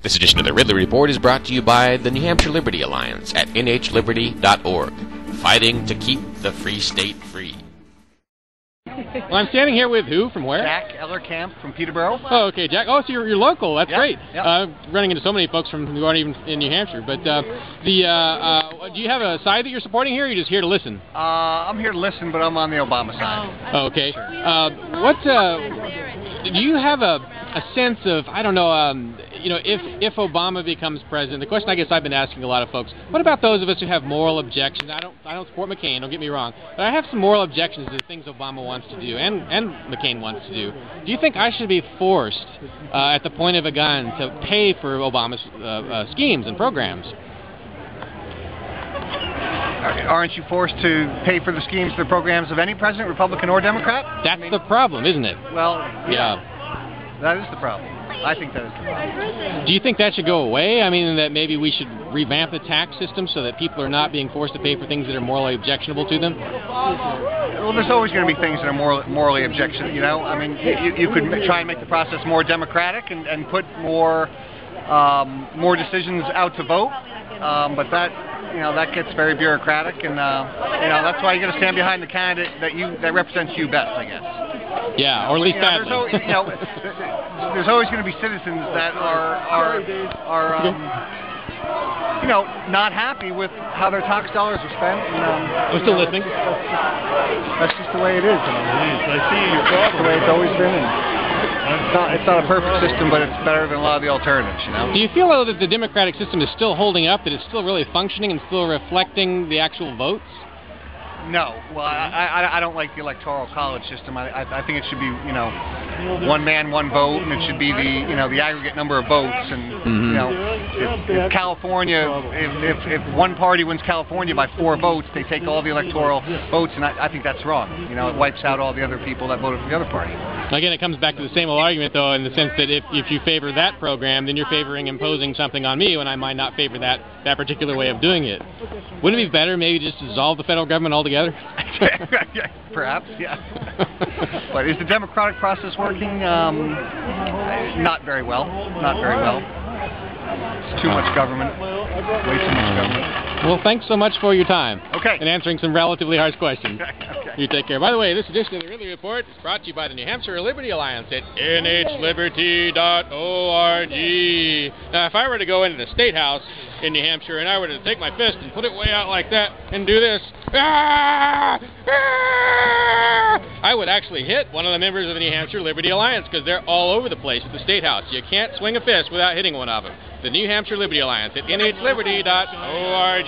This edition of the Ridley Report is brought to you by the New Hampshire Liberty Alliance at nhliberty.org, fighting to keep the free state free. Well, I'm standing here with who? From where? Jack Ellerkamp from Peterborough. Oh, okay, Jack. Oh, so you're local. That's great. Yep. Running into so many folks who aren't even in New Hampshire. But do you have a side that you're supporting here, or are you just here to listen? I'm here to listen, but I'm on the Obama side. Oh, okay. Do you have a sense of, I don't know, if Obama becomes president? The question I guess I've been asking a lot of folks: what about those of us who have moral objections? I don't support McCain. Don't get me wrong, but I have some moral objections to things Obama wants to do and McCain wants to do. Do you think I should be forced at the point of a gun to pay for Obama's schemes and programs? Aren't you forced to pay for the schemes, the programs of any president, Republican or Democrat? That's the problem, isn't it? Well, yeah. That is the problem. I think that is the problem. Do you think that should go away? I mean, that maybe we should revamp the tax system so that people are not being forced to pay for things that are morally objectionable to them? Well, there's always going to be things that are morally objectionable, you know? I mean, you could try and make the process more democratic and put more decisions out to vote, but that gets very bureaucratic, and that's why you got to stand behind the candidate that represents you best, I guess. Yeah, or at least badly. There's always going to be citizens that are not happy with how their tax dollars are spent. I'm still listening. That's just the way it is. I see that's the way it's always been. It's not a perfect system, but it's better than a lot of the alternatives, you know? Do you feel, though, that the democratic system is still holding up, that it's still really functioning and still reflecting the actual votes? No. Well, I don't like the electoral college system. I think it should be, one man, one vote, and it should be the aggregate number of votes. And if California, if one party wins California by 4 votes, they take all the electoral votes, and I think that's wrong. It wipes out all the other people that voted for the other party. Again, it comes back to the same old argument, though, in the sense that if you favor that program, then you're favoring imposing something on me when I might not favor that particular way of doing it. Wouldn't it be better maybe just to dissolve the federal government altogether? Perhaps, yeah. But is the democratic process working? Not very well. Not very well. It's too much government. Way too much government. Well, thanks so much for your time. Okay. And answering some relatively harsh questions. Okay. You take care. By the way, this edition of the Ridley Report is brought to you by the New Hampshire Liberty Alliance at nhliberty.org. Now, if I were to go into the State House in New Hampshire and I were to take my fist and put it way out like that and do this, I would actually hit one of the members of the New Hampshire Liberty Alliance because they're all over the place at the State House. You can't swing a fist without hitting one of them. The New Hampshire Liberty Alliance at nhliberty.org.